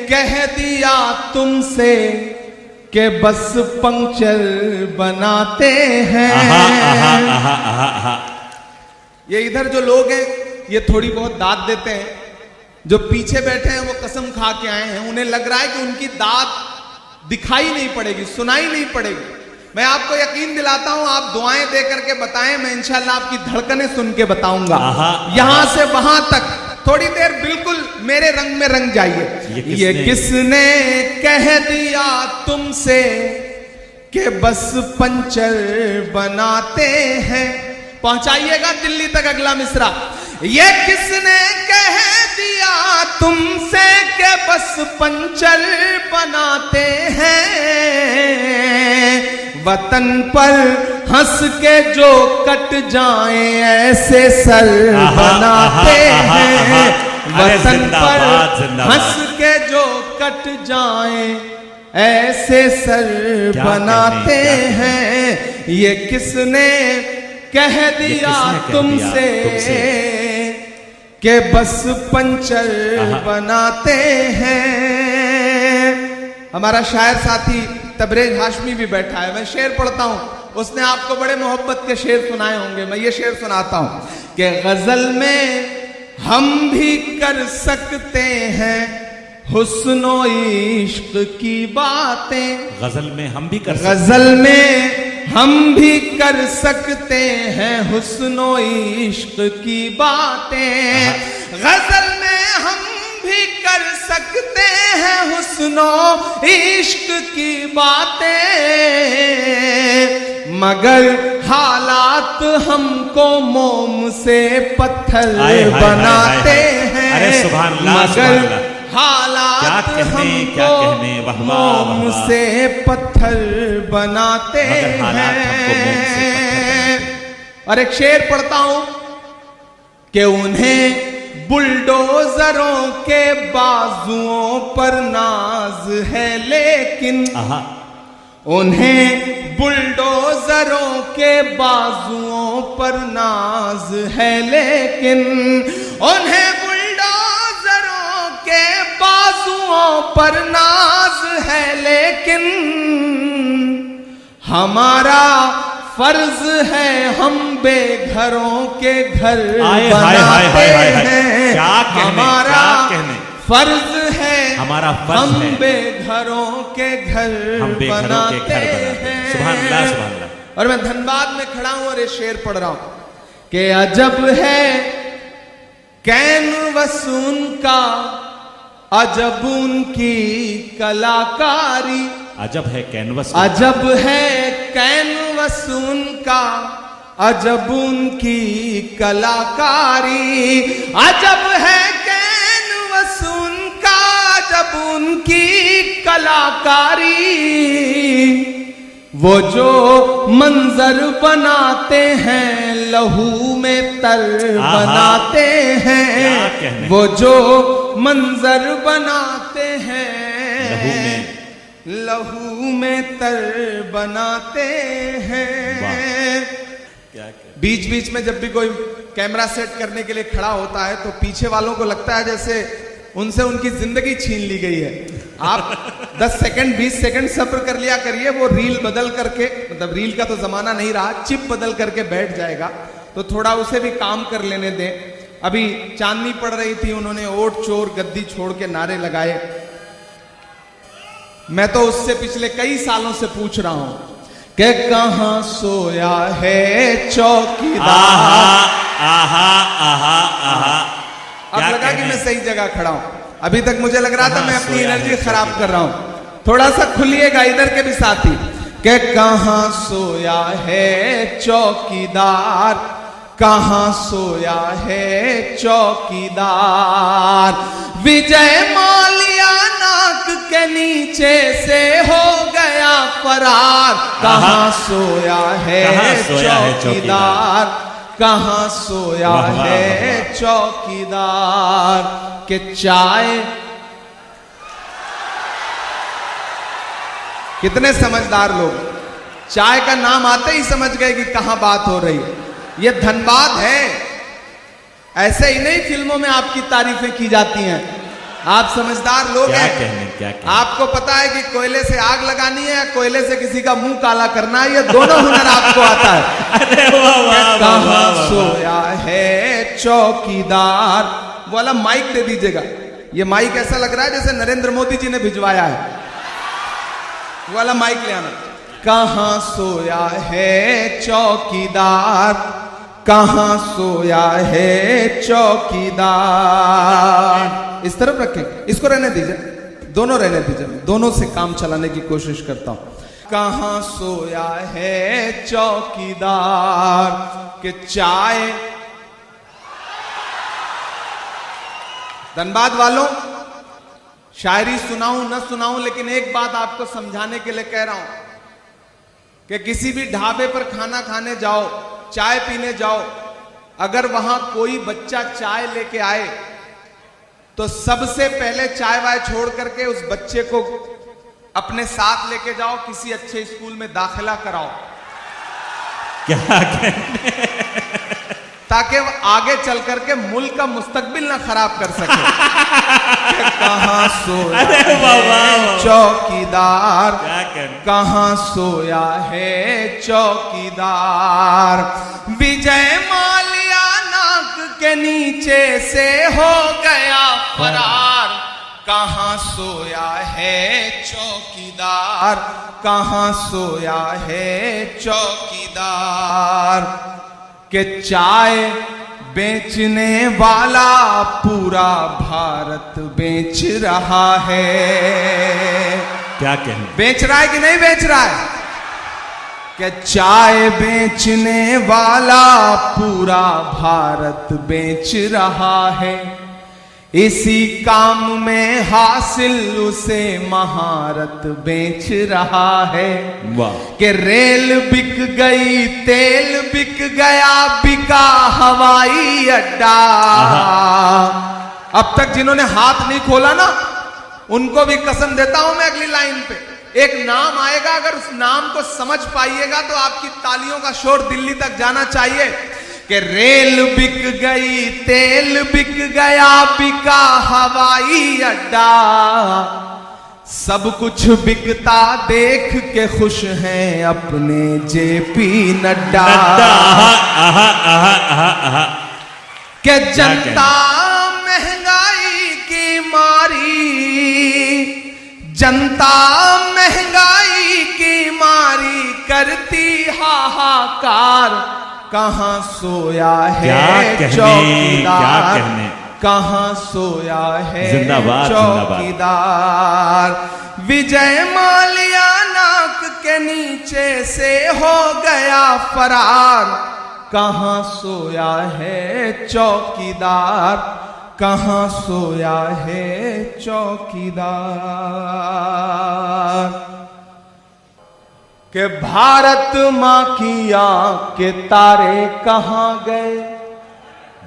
कह दिया तुमसे कि बस पंक्चर बनाते हैं। ये इधर जो लोग हैं ये थोड़ी बहुत दाद देते हैं, जो पीछे बैठे हैं वो कसम खा के आए हैं, उन्हें लग रहा है कि उनकी दाद दिखाई नहीं पड़ेगी, सुनाई नहीं पड़ेगी। मैं आपको यकीन दिलाता हूं, आप दुआएं दे करके बताएं, मैं इंशाल्लाह आपकी धड़कनें सुन के बताऊंगा। यहां से वहां तक थोड़ी देर बिल्कुल मेरे रंग में रंग जाइए। ये किसने कह दिया तुमसे कि बस पंचर बनाते हैं। पहुंचाइएगा दिल्ली तक अगला मिसरा। ये किसने कह दिया तुमसे कि बस पंचर बनाते हैं। वतन पर हंस के जो कट जाएं ऐसे सर बनाते हैं। वतन पर हंस के जो कट जाएं ऐसे सर बनाते हैं। ये किसने कह दिया तुमसे कि बस पंचर बनाते हैं। हमारा शायर साथी तबरेज हाशमी भी बैठा है, मैं शेर पढ़ता हूं, उसने आपको बड़े मोहब्बत के शेर सुनाए होंगे। मैं ये शेर सुनाता हूं कि गजल में हम भी कर सकते हैं हुस्नो इश्क की बातें। गजल में हम भी गजल में हम भी कर सकते हैं हुस्नो इश्क की बातें। गजल में हम भी कर सकते हैं हुस्नो इश्क की बातें, मगर हालात हमको मोम से पत्थर बनाते हैं। मगर हालात हमको मोम से पत्थर बनाते हैं। और एक शेर पढ़ता हूं कि उन्हें बुलडोजरों के बाजुओं पर नाज है, लेकिन उन्हें बुलडोजरों के बाजुओं पर नाज है, लेकिन उन्हें बुलडोजरों के बाजुओं पर नाज है, लेकिन हमारा फर्ज है हम बेघरों के घर बनाते हैं। हमारा फर्ज है हम बेघरों के घर बनाते हैं। सुभान अल्लाह, सुभान अल्लाह। और मैं धनबाद में खड़ा हूं और ये शेर पढ़ रहा हूं कि अजब है कैनवस उनका, अजब उनकी कलाकारी। अजब है कैनवस, अजब है कैनवस उनका, अजब उनकी कलाकारी। अजब है कैनवस उनका, अजब उनकी कलाकारी। वो जो मंजर बनाते हैं लहू में तर बनाते हैं। वो जो मंजर बनाते हैं लहू में तर बनाते हैं। बीच बीच में जब भी कोई कैमरा सेट करने के लिए खड़ा होता है तो पीछे वालों को लगता है जैसे उनसे उनकी जिंदगी छीन ली गई है। आप 10 सेकंड 20 सेकंड सब्र कर लिया करिए, वो रील बदल करके, मतलब रील का तो जमाना नहीं रहा, चिप बदल करके बैठ जाएगा, तो थोड़ा उसे भी काम कर लेने दें। अभी चांदनी पड़ रही थी, उन्होंने ओट चोर गद्दी छोड़ के नारे लगाए। मैं तो उससे पिछले कई सालों से पूछ रहा हूं कि कहां सोया है चौकीदार। अब लगा कि मैं सही जगह खड़ा हूं, अभी तक मुझे लग रहा था मैं अपनी एनर्जी खराब कर रहा हूं। थोड़ा सा खुलिएगा इधर के भी साथी कि कहां सोया है चौकीदार, कहां सोया है चौकीदार। विजय माल्या नाक के नीचे से हो गया फरार। कहां सोया है चौकीदार, कहां सोया है चौकीदार। के चाय, कितने समझदार लोग चाय का नाम आते ही समझ गए कि कहां बात हो रही है। ये धनबाद है, ऐसे ही नहीं फिल्मों में आपकी तारीफें की जाती हैं। आप समझदार लोग क्या हैं। कहने, क्या कहने। आपको पता है कि कोयले से आग लगानी है या कोयले से किसी का मुंह काला करना है, ये दोनों हुनर आपको आता है। अरे वाह वाह वाह कहाँ वाह वाह। सोया है चौकीदार, वाला माइक दे दीजिएगा। ये माइक ऐसा लग रहा है जैसे नरेंद्र मोदी जी ने भिजवाया है, वाला माइक ले आना। कहाँ सोया है चौकीदार, कहाँ सोया है चौकीदार। इस तरफ रखें, इसको रहने दीजिए, दोनों रहने दीजिए, दोनों से काम चलाने की कोशिश करता हूं। कहाँ सोया है चौकीदार के चाय। धनबाद वालों, शायरी सुनाऊं न सुनाऊं, लेकिन एक बात आपको समझाने के लिए कह रहा हूं कि किसी भी ढाबे पर खाना खाने जाओ, चाय पीने जाओ, अगर वहां कोई बच्चा चाय लेके आए तो सबसे पहले चाय वाय छोड़ करके उस बच्चे को अपने साथ लेके जाओ, किसी अच्छे स्कूल में दाखिला कराओ, क्या कहने। ताकि वो आगे चल करके मुल्क का मुस्तकबिल ना खराब कर सके। कहाँ सोया अरे वाह वाह है वाह। चौकीदार, क्या कहने। कहाँ सोया है चौकीदार। विजय माल्या नाक के नीचे से हो गया फरार। कहाँ सोया है चौकीदार, कहाँ सोया है चौकीदार के चाय बेचने वाला पूरा भारत बेच रहा है। क्या कहने। बेच रहा है कि नहीं बेच रहा है? कि चाय बेचने वाला पूरा भारत बेच रहा है। इसी काम में हासिल उसे महारत बेच रहा है। वाह। कि रेल बिक गई, तेल बिक गया, बिका हवाई अड्डा। अब तक जिन्होंने हाथ नहीं खोला ना, उनको भी कसम देता हूं मैं, अगली लाइन पे एक नाम आएगा, अगर उस नाम को समझ पाइएगा तो आपकी तालियों का शोर दिल्ली तक जाना चाहिए। कि रेल बिक गई, तेल बिक गया, बिका हवाई अड्डा। सब कुछ बिकता देख के खुश हैं अपने जेपी नड्डा। कि जनता महंगाई की मारी, जनता महंगाई की मारी करती हाहाकार। कहाँ सोया है चौकीदार, कहाँ सोया है जिंदाबाद, चौकीदार। विजय माल्या नाक के नीचे से हो गया फरार। कहाँ सोया है चौकीदार, कहाँ सोया है चौकीदार। कि भारत माँ की आंख के तारे कहाँ गए।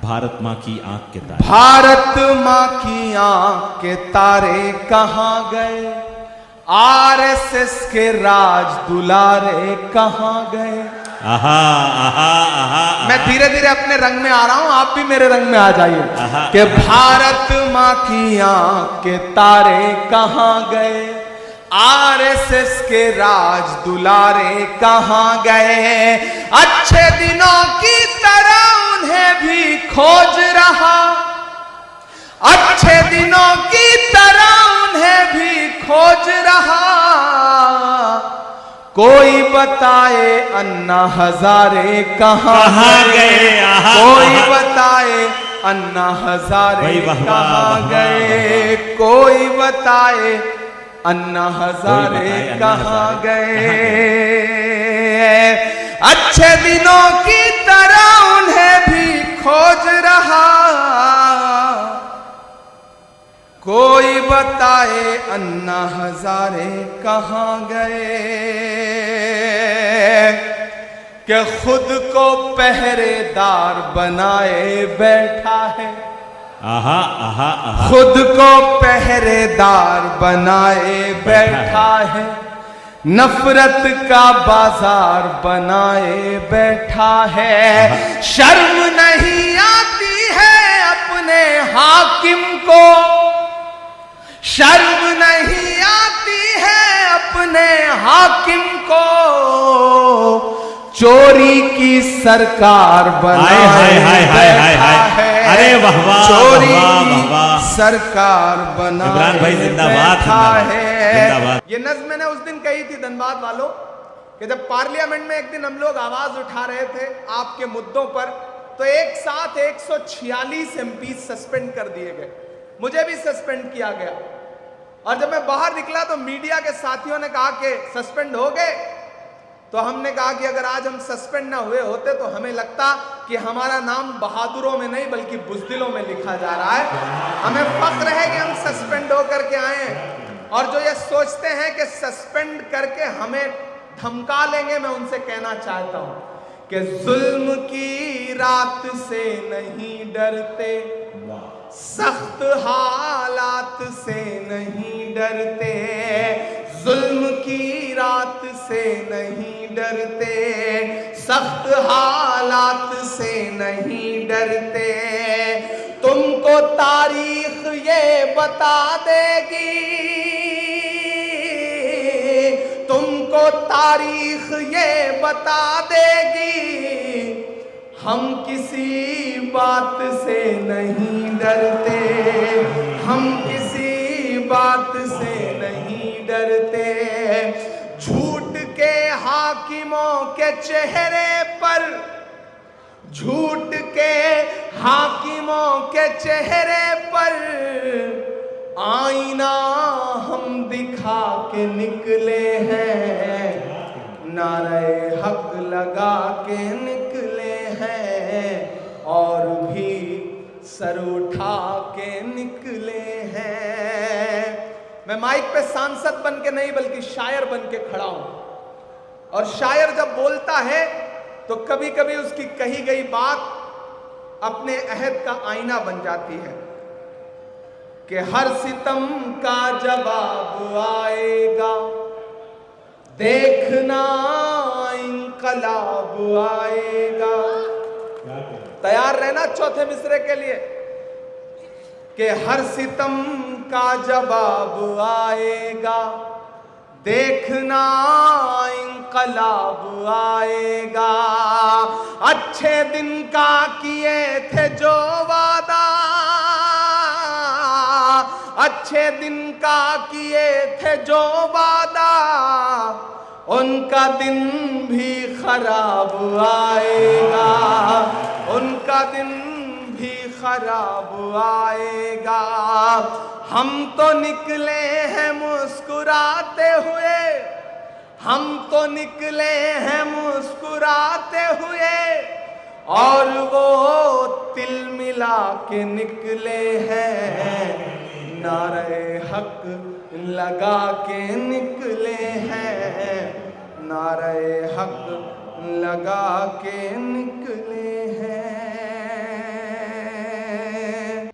भारत माँ की आंख के तारे, भारत माँ की आंख के तारे कहाँ गए। आरएसएस के राज दुलारे कहाँ गए। आहा आहा आहा। मैं धीरे धीरे अपने रंग में आ रहा हूं, आप भी मेरे रंग में आ जाइए। कि भारत माँ की आंख के तारे कहाँ गए। आरएसएस के राज दुलारे कहाँ गए। अच्छे दिनों की तरह उन्हें भी खोज रहा, अच्छे दिनों की तरह उन्हें भी खोज रहा। कोई बताए अन्ना हजारे कहाँ गए। कोई बताए अन्ना हजारे कहाँ गए। कोई बताए अन्ना हजारे कहाँ गए। अच्छे दिनों की तरह उन्हें भी खोज रहा। कोई बताए अन्ना हजारे कहाँ गए। कि खुद को पहरेदार बनाए बैठा है। आहा आहा आहा। खुद को पहरेदार बनाए बैठा है। नफरत का बाजार बनाए बैठा है। शर्म नहीं आती है अपने हाकिम को। शर्म नहीं आती है अपने हाकिम को, चोरी की सरकार बनाए बैठा है। अरे वाह वाह, चोरी वाह वाह वाह, सरकार बनाए इमरान भाई जिंदाबाद, बैठा जिंदाबाद, है। जिंदाबाद। ये नज्म मैंने उस दिन कही थी धनबाद वालों कि जब पार्लियामेंट में एक दिन हम लोग आवाज उठा रहे थे आपके मुद्दों पर, तो एक साथ 146 एमपी सस्पेंड कर दिए गए, मुझे भी सस्पेंड किया गया। और जब मैं बाहर निकला तो मीडिया के साथियों ने कहा कि सस्पेंड हो गए, तो हमने कहा कि अगर आज हम सस्पेंड ना हुए होते तो हमें लगता कि हमारा नाम बहादुरों में नहीं बल्कि बुज़दिलों में लिखा जा रहा है। हमें फख्र है कि हम सस्पेंड होकर के आए हैं। और जो ये सोचते हैं कि सस्पेंड करके हमें धमका लेंगे, मैं उनसे कहना चाहता हूं कि जुल्म की रात से नहीं डरते, सख्त हालात से नहीं डरते, जुल्म की रात से नहीं डरते, सख्त हालात से नहीं डरते। तुमको तारीख ये बता देगी, तुमको तारीख ये बता देगी, हम किसी बात से नहीं डरते, हम किसी बात से नहीं डरते। झूठ के हाकिमों के चेहरे पर, झूठ के हाकिमों के चेहरे पर आईना हम दिखा के निकले हैं, नारे हक लगा के निकले हैं, और भी सर उठा के निकले हैं। मैं माइक पे सांसद बन के नहीं बल्कि शायर बन के खड़ा हूं, और शायर जब बोलता है तो कभी कभी उसकी कही गई बात अपने अहद का आईना बन जाती है कि हर सितम का जवाब आएगा, देखना इंकलाब आएगा। तैयार रहना चौथे मिसरे के लिए कि हर सितम का जवाब आएगा, देखना इंकलाब आएगा। अच्छे दिन का किए थे जो वादा, अच्छे दिन का किए थे जो वादा, उनका दिन भी खराब आएगा, उनका दिन भी खराब आएगा। हम तो निकले हैं मुस्कुराते हुए, हम तो निकले हैं मुस्कुराते हुए, और वो तिल मिला के निकले हैं, नारे हक लगा के निकले हैं, नारे हक लगा के निकले हैं।